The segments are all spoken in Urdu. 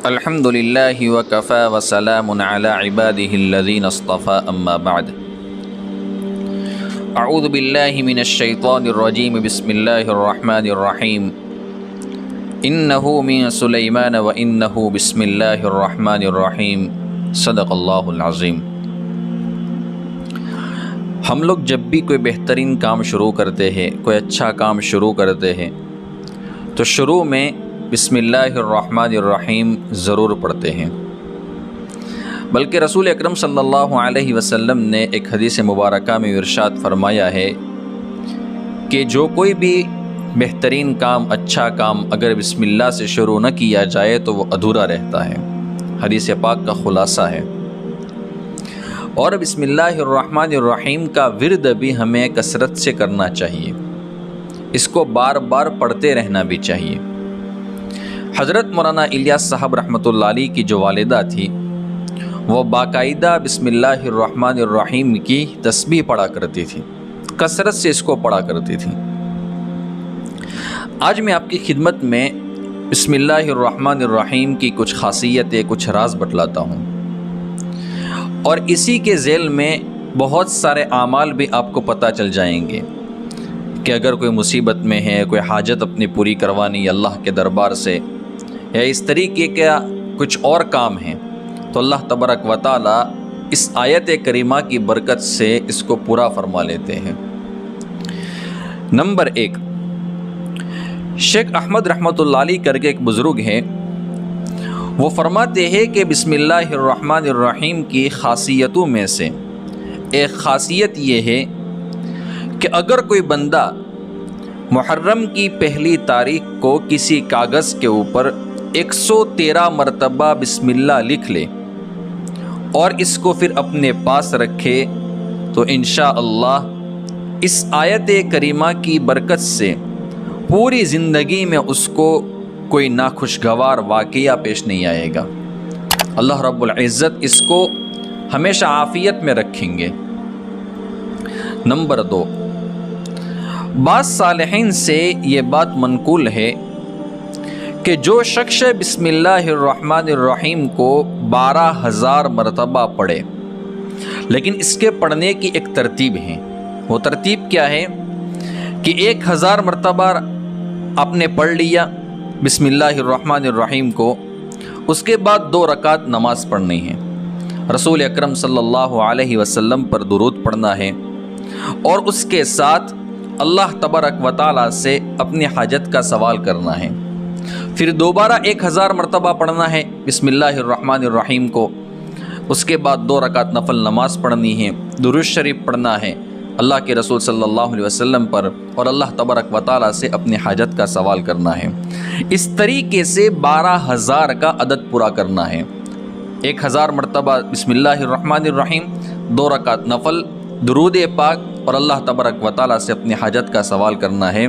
الحمد للہ وکفی وسلام علی عباده الذین اصطفى اما بعد اعوذ باللہ من الشیطان الرجیم بسم اللہ الرحمن الرحیم انہ من سلیمان وانہ بسم اللہ الرحمن الرحیم صدق اللہ العظیم۔ ہم لوگ جب بھی کوئی بہترین کام شروع کرتے ہیں، کوئی اچھا کام شروع کرتے ہیں تو شروع میں بسم اللہ الرحمن الرحیم ضرور پڑھتے ہیں، بلکہ رسول اکرم صلی اللہ علیہ وسلم نے ایک حدیث مبارکہ میں ارشاد فرمایا ہے کہ جو کوئی بھی بہترین کام، اچھا کام اگر بسم اللہ سے شروع نہ کیا جائے تو وہ ادھورا رہتا ہے۔ حدیث پاک کا خلاصہ ہے۔ اور بسم اللہ الرحمن الرحیم کا ورد بھی ہمیں کثرت سے کرنا چاہیے، اس کو بار بار پڑھتے رہنا بھی چاہیے۔ حضرت مولانا الیاس صاحب رحمۃ اللہ علیہ کی جو والدہ تھی، وہ باقاعدہ بسم اللہ الرحمن الرحیم کی تسبیح پڑھا کرتی تھی، کثرت سے اس کو پڑھا کرتی تھی۔ آج میں آپ کی خدمت میں بسم اللہ الرحمن الرحیم کی کچھ خاصیتیں، کچھ راز بتلاتا ہوں، اور اسی کے ذیل میں بہت سارے اعمال بھی آپ کو پتہ چل جائیں گے کہ اگر کوئی مصیبت میں ہے، کوئی حاجت اپنی پوری کروانی اللہ کے دربار سے، یا اس طریقے کا کچھ اور کام ہیں، تو اللہ تبارک و تعالی اس آیت کریمہ کی برکت سے اس کو پورا فرما لیتے ہیں۔ نمبر 1، شیخ احمد رحمۃ اللہ علیہ کر کے ایک بزرگ ہیں، وہ فرماتے ہیں کہ بسم اللہ الرحمن الرحیم کی خاصیتوں میں سے ایک خاصیت یہ ہے کہ اگر کوئی بندہ محرم کی پہلی تاریخ کو کسی کاغذ کے اوپر 113 مرتبہ بسم اللہ لکھ لے اور اس کو پھر اپنے پاس رکھے تو انشاءاللہ اس آیت کریمہ کی برکت سے پوری زندگی میں اس کو کوئی ناخوشگوار واقعہ پیش نہیں آئے گا۔ اللہ رب العزت اس کو ہمیشہ عافیت میں رکھیں گے۔ نمبر 2، بعض صالحین سے یہ بات منقول ہے کہ جو شخص بسم اللہ الرحمن الرحیم کو 12,000 مرتبہ پڑھے، لیکن اس کے پڑھنے کی ایک ترتیب ہے۔ وہ ترتیب کیا ہے کہ 1,000 مرتبہ آپ نے پڑھ لیا بسم اللہ الرحمن الرحیم کو، اس کے بعد 2 رکعت نماز پڑھنی ہے، رسول اکرم صلی اللہ علیہ وسلم پر درود پڑھنا ہے، اور اس کے ساتھ اللہ تبارک و تعالی سے اپنی حاجت کا سوال کرنا ہے۔ پھر دوبارہ 1,000 مرتبہ پڑھنا ہے بسم اللہ الرحمن الرحیم کو، اس کے بعد 2 رکعت نفل نماز پڑھنی ہے، درود شریف پڑھنا ہے اللہ کے رسول صلی اللہ علیہ وسلم پر، اور اللہ تبارک و تعالی سے اپنی حاجت کا سوال کرنا ہے۔ اس طریقے سے 12,000 کا عدد پورا کرنا ہے۔ 1,000 مرتبہ بسم اللہ الرحمن الرحیم، 2 رکعت نفل، درود پاک، اور اللہ تبارک و تعالی سے اپنی حاجت کا سوال کرنا ہے۔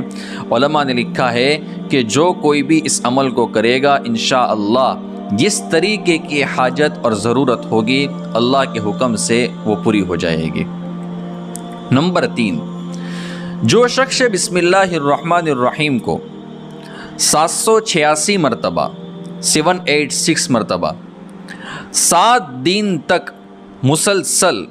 علماء نے لکھا ہے کہ جو کوئی بھی اس عمل کو کرے گا انشاءاللہ جس طریقے کی حاجت اور ضرورت ہوگی اللہ کے حکم سے وہ پوری ہو جائے گی۔ نمبر 3، جو شخص بسم اللہ الرحمن الرحیم کو 786 مرتبہ 786 مرتبہ 7 دن تک مسلسل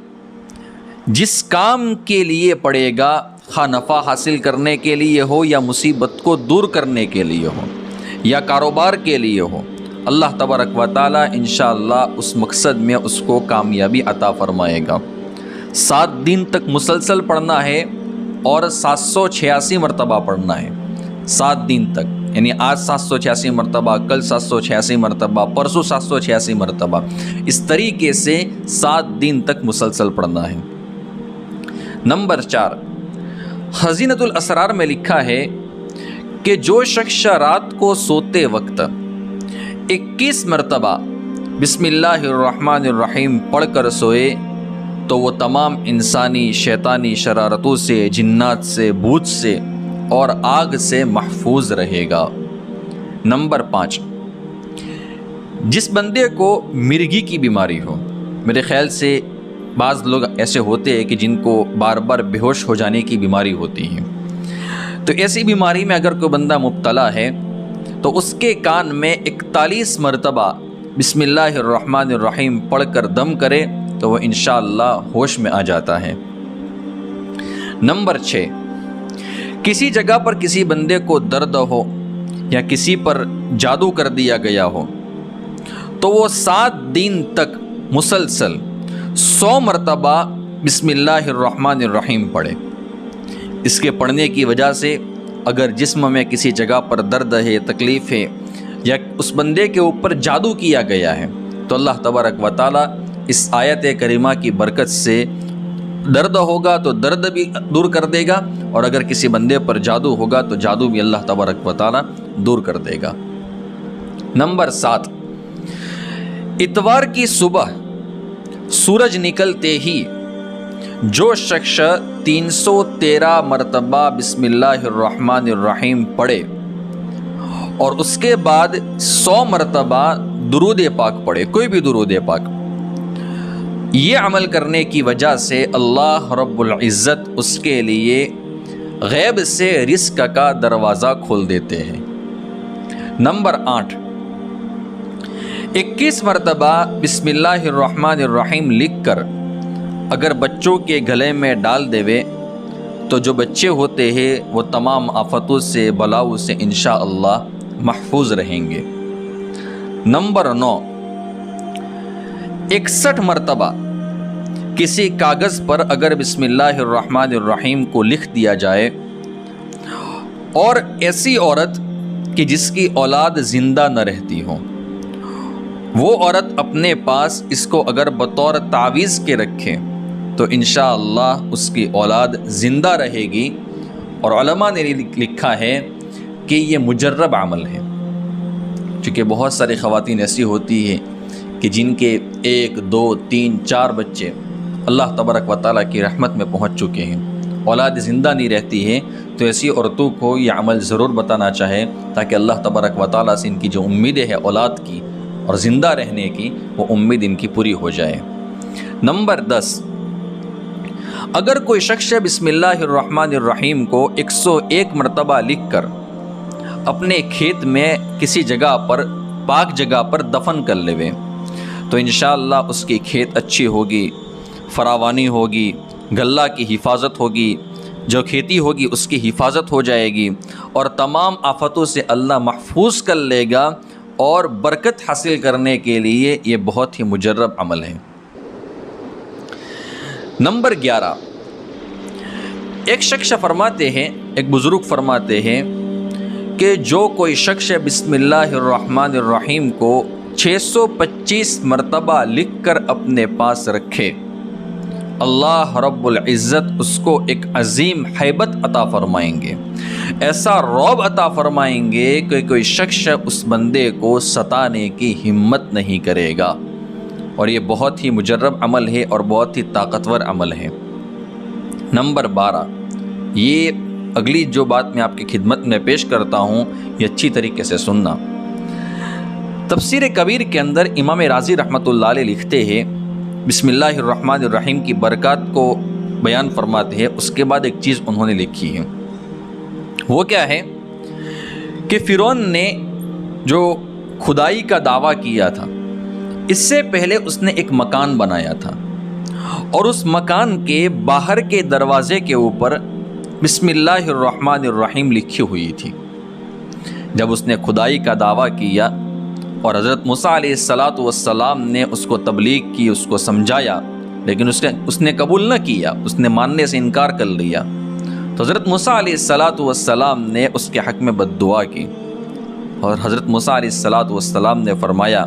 جس کام کے لیے پڑھے گا، خواہ نفع حاصل کرنے کے لیے ہو یا مصیبت کو دور کرنے کے لیے ہو یا کاروبار کے لیے ہو، اللہ تبارک و تعالی انشاءاللہ اس مقصد میں اس کو کامیابی عطا فرمائے گا۔ 7 دن تک مسلسل پڑھنا ہے اور 786 مرتبہ پڑھنا ہے، 7 دن تک، یعنی آج 786 مرتبہ، کل 786 مرتبہ، پرسوں 786 مرتبہ، اس طریقے سے 7 دن تک مسلسل پڑھنا ہے۔ نمبر 4، خزینۃ الاسرار میں لکھا ہے کہ جو شخص رات کو سوتے وقت 21 مرتبہ بسم اللہ الرحمن الرحیم پڑھ کر سوئے تو وہ تمام انسانی شیطانی شرارتوں سے، جنات سے، بھوت سے اور آگ سے محفوظ رہے گا۔ نمبر 5، جس بندے کو مرگی کی بیماری ہو، میرے خیال سے بعض لوگ ایسے ہوتے ہیں کہ جن کو بار بار بے ہوش ہو جانے کی بیماری ہوتی ہے، تو ایسی بیماری میں اگر کوئی بندہ مبتلا ہے تو اس کے کان میں 41 مرتبہ بسم اللہ الرحمن الرحیم پڑھ کر دم کرے تو وہ انشاءاللہ ہوش میں آ جاتا ہے۔ نمبر 6، کسی جگہ پر کسی بندے کو درد ہو یا کسی پر جادو کر دیا گیا ہو تو وہ 7 دن تک مسلسل 100 مرتبہ بسم اللہ الرحمن الرحیم پڑھے۔ اس کے پڑھنے کی وجہ سے اگر جسم میں کسی جگہ پر درد ہے، تکلیف ہے یا اس بندے کے اوپر جادو کیا گیا ہے تو اللہ تبارک و تعالیٰ اس آیت کریمہ کی برکت سے درد ہوگا تو درد بھی دور کر دے گا، اور اگر کسی بندے پر جادو ہوگا تو جادو بھی اللہ تبارک و تعالیٰ دور کر دے گا۔ نمبر 7، اتوار کی صبح سورج نکلتے ہی جو شخص 313 مرتبہ بسم اللہ الرحمن الرحیم پڑھے اور اس کے بعد 100 مرتبہ درود پاک پڑھے، کوئی بھی درود پاک، یہ عمل کرنے کی وجہ سے اللہ رب العزت اس کے لیے غیب سے رزق کا دروازہ کھول دیتے ہیں۔ نمبر 8، 21 مرتبہ بسم اللہ الرحمن الرحیم لکھ کر اگر بچوں کے گلے میں ڈال دیوے تو جو بچے ہوتے ہیں وہ تمام آفتوں سے، بلاؤں سے انشاءاللہ محفوظ رہیں گے۔ نمبر 9، 61 مرتبہ کسی کاغذ پر اگر بسم اللہ الرحمن الرحیم کو لکھ دیا جائے، اور ایسی عورت کہ جس کی اولاد زندہ نہ رہتی ہو، وہ عورت اپنے پاس اس کو اگر بطور تعویذ کے رکھے تو انشاءاللہ اس کی اولاد زندہ رہے گی، اور علماء نے لکھا ہے کہ یہ مجرب عمل ہے، چونکہ بہت ساری خواتین ایسی ہوتی ہیں کہ جن کے 1 2 3 4 بچے اللہ تبارک و تعالیٰ کی رحمت میں پہنچ چکے ہیں، اولاد زندہ نہیں رہتی ہے، تو ایسی عورتوں کو یہ عمل ضرور بتانا چاہے تاکہ اللہ تبارک و تعالیٰ سے ان کی جو امیدیں ہیں اولاد کی اور زندہ رہنے کی، وہ امید ان کی پوری ہو جائے۔ نمبر 10، اگر کوئی شخص بسم اللہ الرحمن الرحیم کو 101 مرتبہ لکھ کر اپنے کھیت میں کسی جگہ پر، پاک جگہ پر دفن کر لے تو انشاءاللہ اس کی کھیت اچھی ہوگی، فراوانی ہوگی، غلہ کی حفاظت ہوگی، جو کھیتی ہوگی اس کی حفاظت ہو جائے گی، اور تمام آفتوں سے اللہ محفوظ کر لے گا، اور برکت حاصل کرنے کے لیے یہ بہت ہی مجرب عمل ہے۔ نمبر 11، ایک شخص فرماتے ہیں، ایک بزرگ فرماتے ہیں کہ جو کوئی شخص بسم اللہ الرحمن الرحیم کو 625 مرتبہ لکھ کر اپنے پاس رکھے، اللہ رب العزت اس کو ایک عظیم ہیبت عطا فرمائیں گے، ایسا رعب عطا فرمائیں گے کہ کوئی شخص اس بندے کو ستانے کی ہمت نہیں کرے گا، اور یہ بہت ہی مجرب عمل ہے اور بہت ہی طاقتور عمل ہے۔ نمبر 12، یہ اگلی جو بات میں آپ کی خدمت میں پیش کرتا ہوں یہ اچھی طریقے سے سننا۔ تفسیر کبیر کے اندر امام رازی رحمۃ اللہ علیہ لکھتے ہیں، بسم اللہ الرحمن الرحیم کی برکات کو بیان فرماتے ہیں، اس کے بعد ایک چیز انہوں نے لکھی ہے، وہ کیا ہے کہ فرعون نے جو خدائی کا دعویٰ کیا تھا، اس سے پہلے اس نے ایک مکان بنایا تھا، اور اس مکان کے باہر کے دروازے کے اوپر بسم اللہ الرحمن الرحیم لکھی ہوئی تھی۔ جب اس نے خدائی کا دعویٰ کیا اور حضرت موسیٰ علیہ السلام نے اس کو تبلیغ کی، اس کو سمجھایا، لیکن اس نے قبول نہ کیا، اس نے ماننے سے انکار کر لیا، تو حضرت موسیٰ علیہ السلام نے اس کے حق میں بد دعا کی، اور حضرت موسیٰ علیہ السلام نے فرمایا،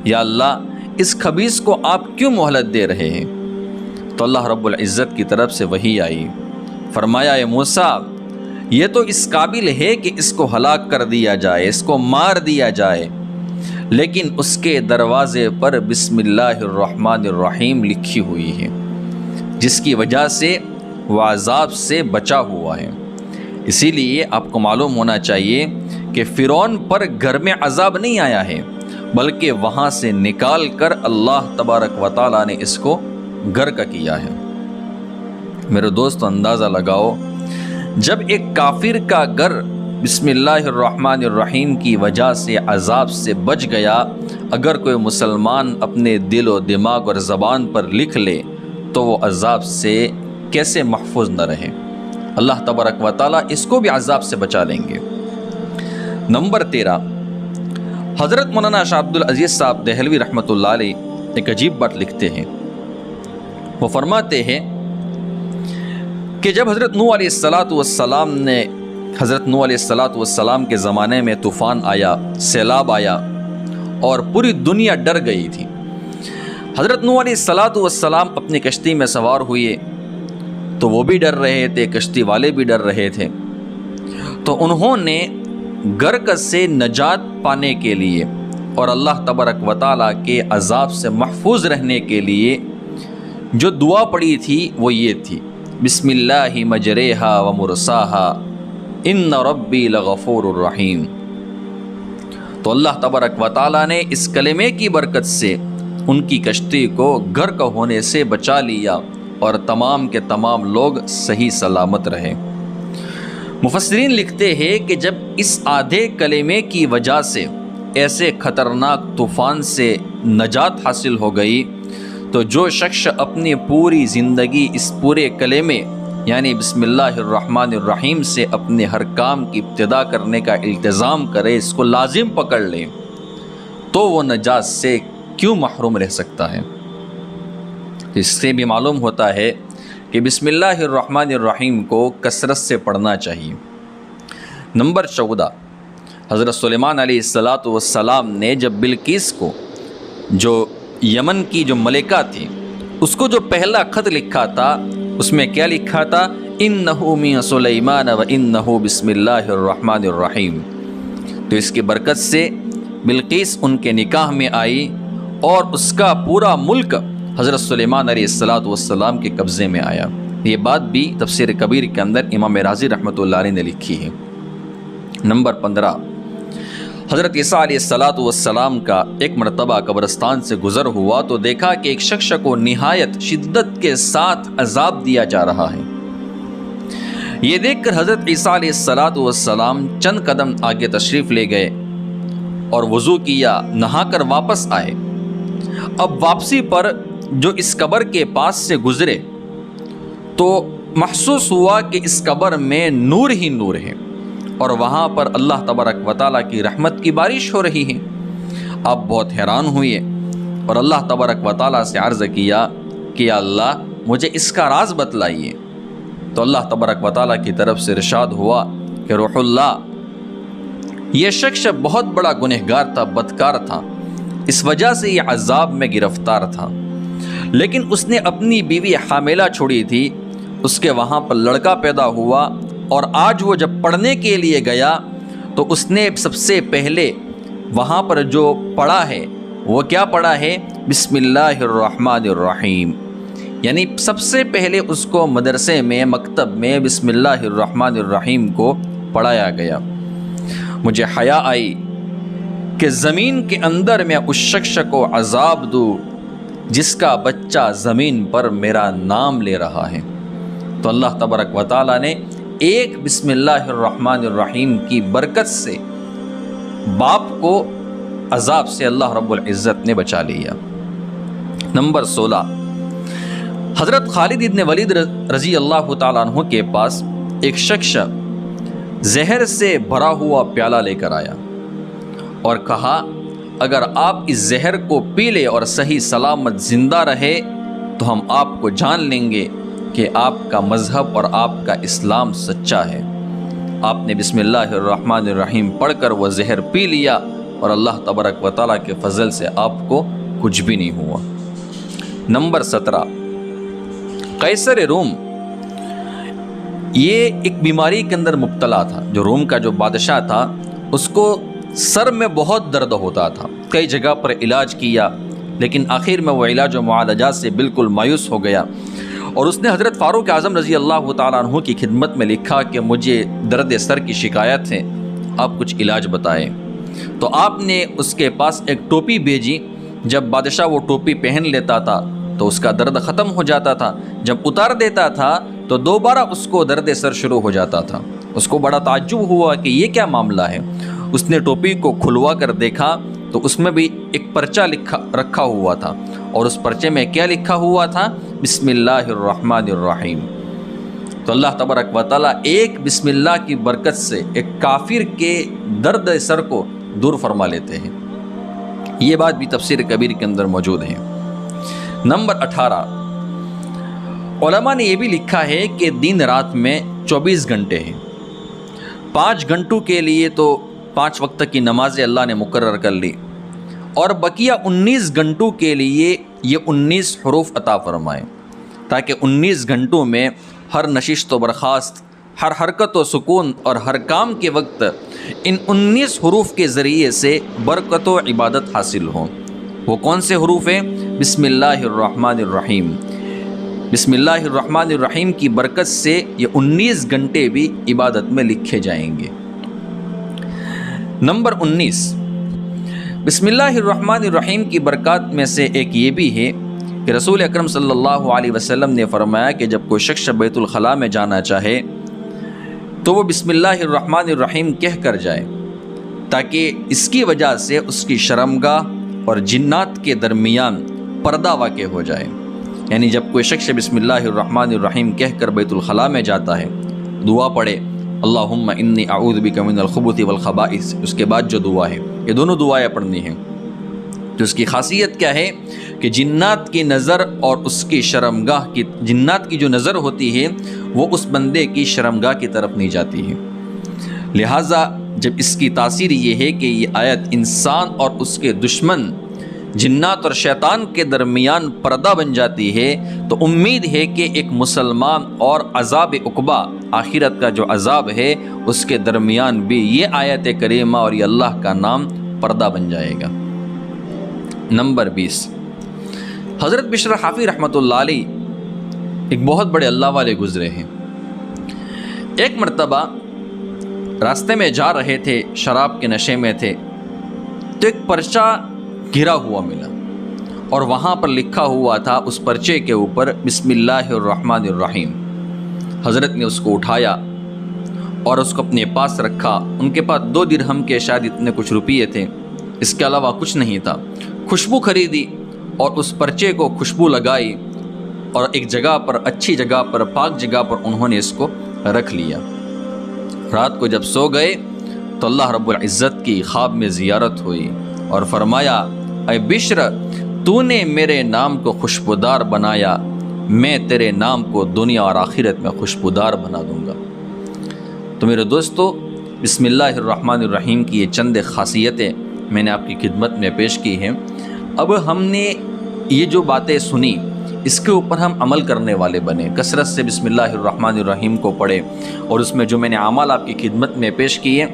یا اللہ اس خبیث کو آپ کیوں مہلت دے رہے ہیں؟ تو اللہ رب العزت کی طرف سے وحی آئی، فرمایا اے موسیٰ یہ تو اس قابل ہے کہ اس کو ہلاک کر دیا جائے، اس کو مار دیا جائے، لیکن اس کے دروازے پر بسم اللہ الرحمن الرحیم لکھی ہوئی ہے، جس کی وجہ سے وہ عذاب سے بچا ہوا ہے۔ اسی لیے آپ کو معلوم ہونا چاہیے کہ فرعون پر گھر میں عذاب نہیں آیا ہے، بلکہ وہاں سے نکال کر اللہ تبارک و تعالیٰ نے اس کو گھر کا کیا ہے۔ میرے دوستو اندازہ لگاؤ، جب ایک کافر کا گھر بسم اللہ الرحمن الرحیم کی وجہ سے عذاب سے بچ گیا، اگر کوئی مسلمان اپنے دل و دماغ اور زبان پر لکھ لے تو وہ عذاب سے کیسے محفوظ نہ رہے۔ اللہ تبارک و تعالیٰ اس کو بھی عذاب سے بچا لیں گے۔ نمبر 13، حضرت مولانا شاہ عبد العزیز صاحب دہلوی رحمۃ اللہ علیہ ایک عجیب بات لکھتے ہیں۔ وہ فرماتے ہیں کہ جب حضرت نوح علیہ السلام کے زمانے میں طوفان آیا، سیلاب آیا اور پوری دنیا ڈر گئی تھی، حضرت نوح علیہ السلام اپنی کشتی میں سوار ہوئے تو وہ بھی ڈر رہے تھے، کشتی والے بھی ڈر رہے تھے، تو انہوں نے غرق سے نجات پانے کے لیے اور اللہ تبارک و تعالیٰ کے عذاب سے محفوظ رہنے کے لیے جو دعا پڑھی تھی وہ یہ تھی، بسم اللہ مجریہا و مرساہا ان ربی لغفور الرحیم۔ تو اللہ تبارک و تعالیٰ نے اس کلمے کی برکت سے ان کی کشتی کو غرق ہونے سے بچا لیا اور تمام کے تمام لوگ صحیح سلامت رہے۔ مفسرین لکھتے ہیں کہ جب اس آدھے کلمے کی وجہ سے ایسے خطرناک طوفان سے نجات حاصل ہو گئی تو جو شخص اپنی پوری زندگی اس پورے کلمے یعنی بسم اللہ الرحمن الرحیم سے اپنے ہر کام کی ابتدا کرنے کا التزام کرے، اس کو لازم پکڑ لے، تو وہ نجات سے کیوں محروم رہ سکتا ہے۔ اس سے بھی معلوم ہوتا ہے کہ بسم اللہ الرحمن الرحیم کو کثرت سے پڑھنا چاہیے۔ نمبر 14، حضرت سلیمان علیہ السلام نے جب بلقیس کو، جو یمن کی جو ملکہ تھی، اس کو جو پہلا خط لکھا تھا اس میں کیا لکھا تھا، انہ من سلیمان و انہ بسم اللہ الرحمن الرحیم۔ تو اس کی برکت سے بلقیس ان کے نکاح میں آئی اور اس کا پورا ملک حضرت سلیمان علیہ السلام کے قبضے میں آیا۔ یہ بات بھی تفسیر کبیر کے اندر امام رازی رحمۃ اللہ علیہ نے لکھی ہے۔ نمبر 15، حضرت عیسیٰ علیہ السلام کا ایک مرتبہ قبرستان سے گزر ہوا تو دیکھا کہ ایک شخص کو نہایت شدت کے ساتھ عذاب دیا جا رہا ہے۔ یہ دیکھ کر حضرت عیسیٰ علیہ السلام چند قدم آگے تشریف لے گئے اور وضو کیا، نہا کر واپس آئے۔ اب واپسی پر جو اس قبر کے پاس سے گزرے تو محسوس ہوا کہ اس قبر میں نور ہی نور ہے اور وہاں پر اللہ تبارک و تعالیٰ کی رحمت کی بارش ہو رہی ہے۔ آپ بہت حیران ہوئے اور اللہ تبارک و تعالیٰ سے عرض کیا کہ یا اللہ مجھے اس کا راز بتلائیے۔ تو اللہ تبارک و تعالیٰ کی طرف سے ارشاد ہوا کہ روح اللہ، یہ شخص بہت بڑا گنہگار تھا، بدکار تھا، اس وجہ سے یہ عذاب میں گرفتار تھا، لیکن اس نے اپنی بیوی حاملہ چھوڑی تھی، اس کے وہاں پر لڑکا پیدا ہوا اور آج وہ جب پڑھنے کے لیے گیا تو اس نے سب سے پہلے وہاں پر جو پڑھا ہے وہ کیا پڑھا ہے، بسم اللہ الرحمن الرحیم۔ یعنی سب سے پہلے اس کو مدرسے میں، مکتب میں بسم اللہ الرحمن الرحیم کو پڑھایا گیا۔ مجھے حیا آئی کہ زمین کے اندر میں اس شخص کو عذاب دوں جس کا بچہ زمین پر میرا نام لے رہا ہے۔ تو اللہ تبارک و تعالیٰ نے ایک بسم اللہ الرحمن الرحیم کی برکت سے باپ کو عذاب سے اللہ رب العزت نے بچا لیا۔ نمبر 16، حضرت خالد ابن ولید رضی اللہ تعالیٰ عنہ کے پاس ایک شخص زہر سے بھرا ہوا پیالہ لے کر آیا اور کہا اگر آپ اس زہر کو پی لے اور صحیح سلامت زندہ رہے تو ہم آپ کو جان لیں گے کہ آپ کا مذہب اور آپ کا اسلام سچا ہے۔ آپ نے بسم اللہ الرحمن الرحیم پڑھ کر وہ زہر پی لیا اور اللہ تبارک و تعالیٰ کے فضل سے آپ کو کچھ بھی نہیں ہوا۔ نمبر 17، قیصر روم یہ ایک بیماری کے اندر مبتلا تھا۔ جو روم کا جو بادشاہ تھا اس کو سر میں بہت درد ہوتا تھا، کئی جگہ پر علاج کیا لیکن آخر میں وہ علاج و معالجات سے بالکل مایوس ہو گیا اور اس نے حضرت فاروق اعظم رضی اللہ تعالیٰ عنہ کی خدمت میں لکھا کہ مجھے درد سر کی شکایت ہے، آپ کچھ علاج بتائیں۔ تو آپ نے اس کے پاس ایک ٹوپی بھیجی، جب بادشاہ وہ ٹوپی پہن لیتا تھا تو اس کا درد ختم ہو جاتا تھا، جب اتار دیتا تھا تو دوبارہ اس کو درد سر شروع ہو جاتا تھا۔ اس کو بڑا تعجب ہوا کہ یہ کیا معاملہ ہے۔ اس نے ٹوپی کو کھلوا کر دیکھا تو اس میں بھی ایک پرچہ رکھا ہوا تھا، اور اس پرچے میں کیا لکھا ہوا تھا؟ بسم اللہ الرحمن الرحیم۔ تو اللہ تبارک و تعالیٰ ایک بسم اللہ کی برکت سے ایک کافر کے درد سر کو دور فرما لیتے ہیں۔ یہ بات بھی تفسیر کبیر کے اندر موجود ہے۔ نمبر 18، علماء نے یہ بھی لکھا ہے کہ دن رات میں 24 گھنٹے ہیں۔ 5 گھنٹوں کے لیے تو 5 وقت کی نمازیں اللہ نے مقرر کر لی، اور بقیہ 19 گھنٹوں کے لیے یہ 19 حروف عطا فرمائے، تاکہ 19 گھنٹوں میں ہر نشست و برخاست، ہر حرکت و سکون اور ہر کام کے وقت ان 19 حروف کے ذریعے سے برکت و عبادت حاصل ہوں۔ وہ کون سے حروف ہیں؟ بسم اللہ الرحمن الرحیم۔ بسم اللہ الرحمن الرحیم کی برکت سے یہ 19 گھنٹے بھی عبادت میں لکھے جائیں گے۔ نمبر 19، بسم اللہ الرحمن الرحیم کی برکات میں سے ایک یہ بھی ہے کہ رسول اکرم صلی اللہ علیہ وسلم نے فرمایا کہ جب کوئی شخص بیت الخلاء میں جانا چاہے تو وہ بسم اللہ الرحمن الرحیم کہہ کر جائے، تاکہ اس کی وجہ سے اس کی شرمگاہ اور جنات کے درمیان پردہ واقع ہو جائے۔ یعنی جب کوئی شخص بسم اللہ الرحمن الرحیم کہہ کر بیت الخلاء میں جاتا ہے، دعا پڑھے اللہم انی اعوذ بک من الخبث والخبائث، اس کے بعد جو دعا ہے، یہ دونوں دعائیں پڑھنی ہیں۔ تو اس کی خاصیت کیا ہے کہ جنات کی نظر اور اس کی شرمگاہ کی، جنات کی جو نظر ہوتی ہے وہ اس بندے کی شرمگاہ کی طرف نہیں جاتی ہے۔ لہٰذا جب اس کی تاثیر یہ ہے کہ یہ آیت انسان اور اس کے دشمن جنات اور شیطان کے درمیان پردہ بن جاتی ہے، تو امید ہے کہ ایک مسلمان اور عذاب عقبہ، آخرت کا جو عذاب ہے، اس کے درمیان بھی یہ آیت کریمہ اور یہ اللہ کا نام پردہ بن جائے گا۔ نمبر 20، حضرت بشر حافی رحمۃ اللہ علیہ ایک بہت بڑے اللہ والے گزرے ہیں۔ ایک مرتبہ راستے میں جا رہے تھے، شراب کے نشے میں تھے، تو ایک پرچہ گرا ہوا ملا، اور وہاں پر لکھا ہوا تھا اس پرچے کے اوپر بسم اللہ الرحمن الرحیم۔ حضرت نے اس کو اٹھایا اور اس کو اپنے پاس رکھا۔ ان کے پاس 2 درہم کے شاید اتنے کچھ روپیے تھے، اس کے علاوہ کچھ نہیں تھا۔ خوشبو خریدی اور اس پرچے کو خوشبو لگائی، اور ایک جگہ پر، اچھی جگہ پر، پاک جگہ پر انہوں نے اس کو رکھ لیا۔ رات کو جب سو گئے تو اللہ رب العزت کی خواب میں زیارت ہوئی اور فرمایا، اے بشر، تو نے میرے نام کو خوشبودار بنایا، میں تیرے نام کو دنیا اور آخرت میں خوشبودار بنا دوں گا۔ تو میرے دوستو، بسم اللہ الرحمن الرحیم کی یہ چند خاصیتیں میں نے آپ کی خدمت میں پیش کی ہیں۔ اب ہم نے یہ جو باتیں سنی، اس کے اوپر ہم عمل کرنے والے بنے، کثرت سے بسم اللہ الرحمن الرحیم کو پڑھے، اور اس میں جو میں نے اعمال آپ کی خدمت میں پیش کیے،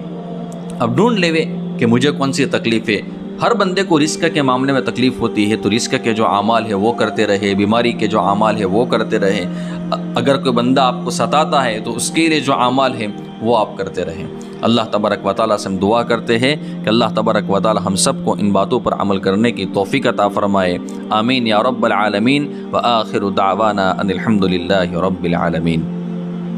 اب ڈھونڈ لے کہ مجھے کون سی تکلیف ہے۔ ہر بندے کو رزق کے معاملے میں تکلیف ہوتی ہے، تو رزق کے جو اعمال ہے وہ کرتے رہے، بیماری کے جو اعمال ہے وہ کرتے رہے۔ اگر کوئی بندہ آپ کو ستاتا ہے تو اس کے لیے جو اعمال ہے وہ آپ کرتے رہیں۔ اللہ تبارک و تعالیٰ سے ہم دعا کرتے ہیں کہ اللہ تبارک و تعالیٰ ہم سب کو ان باتوں پر عمل کرنے کی توفیق عطا فرمائے۔ آمین یا رب العالمین، وآخر دعوانا ان الحمد للہ رب العالمین۔